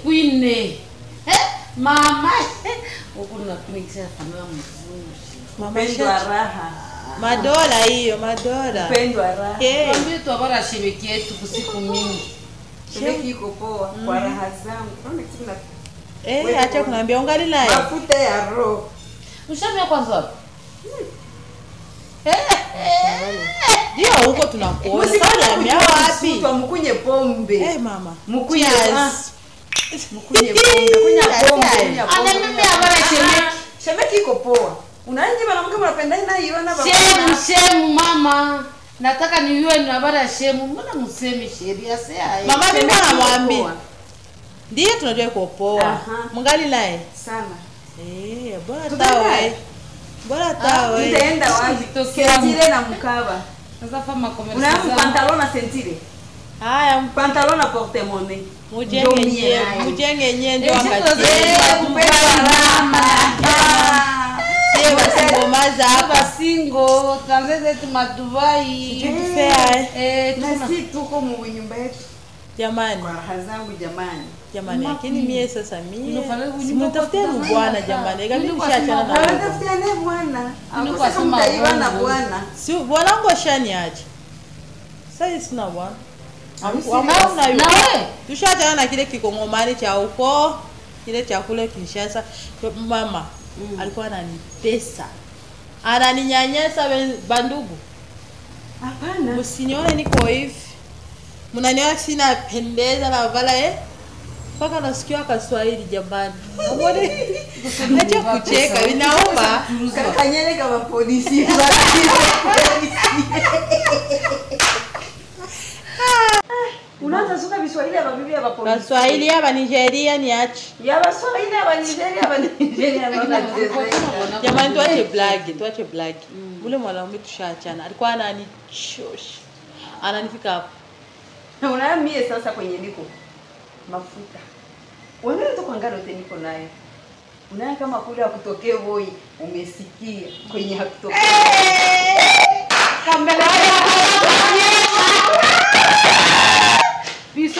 Queen. Mama. Ukuna kunikisha familia mzuri. Mama raha. Madola hiyo, madola. Upendo raha. Mwambie tu abara shebeki yetu kusiku mingi. Shebeki iko poa kwa raha zangu. Unaona kitu na acha kuniambia ungali naye. Mafuta ya roho. Ushamia kwanza wapi? Ndio huko tunakuona. Sasa mia wapi? Mkunye pombe. Mama. Mkunye mkunye pombe. Kunya pombe. Ana mimi abara shebeki. Shebeki iko poa. Unaje bana mke mnapenda ina hiyo na baba. Shemu mama. Nataka niwe ni abara shemu. Mbona msemi sheria sasa? Mama mimi namwambia. Ndio tunajua iko poa. Mungali naye sana. Bora tawe. Bora tawe. Nitaenda wapi? Sentire na mkaba. Sasa fama commerce. Una pantalon na sentire. Haya, pantalon na porte-monnaie. Mujenge nyenye wakati. Hapa singo, tanzeze tu Dubai. Na si tuko mu nyumba yetu. Jamani. Kwa hazangu jamani. Jamani, lakini mie sasa mie. Simtafutie bwana jamani. Ikabidi nishaachana na wewe. Tafutia naye bwana. Akosema Ivana bwana. Si bwana wangu ashaniacha. Sasa sina bwana. Tushaachana na kile kikongomani cha huko. Kile chakula Kinshasa. Mama alikuwa ananipesa. Ananinyanyasa bandugu. Hapana. Msinione niko hivi. Mnaniona sina pendeza na vala Paka nasikia Kiswahili jamani. Acha kucheka, inaomba kanyele kama polisi. Unaanza suka Kiswahili hapa bibi hapa polisi. Kiswahili hapa Nigeria ni achi. Ya Kiswahili hapa Nigeria naona jamani tuache black. Ule mwanaume tushaachana. Alikuwa ananichosha. Ananifika hapo. Unaambie sasa kwenye niko mafuta. Wewe tu kwangalo niko naye. Unaona kama kule hakutokee boy umesikia kwenye hakutokea. Kamera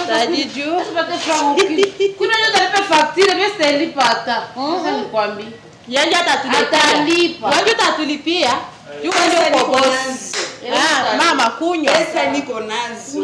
Tadiju. Kuna nyote alipe facture mimi sitalipata. Sasa nikwambie. Yeye atalipa. Yeye atatulipia. Yuko ndio boss. Mama kunywa. Pesa niko nazo.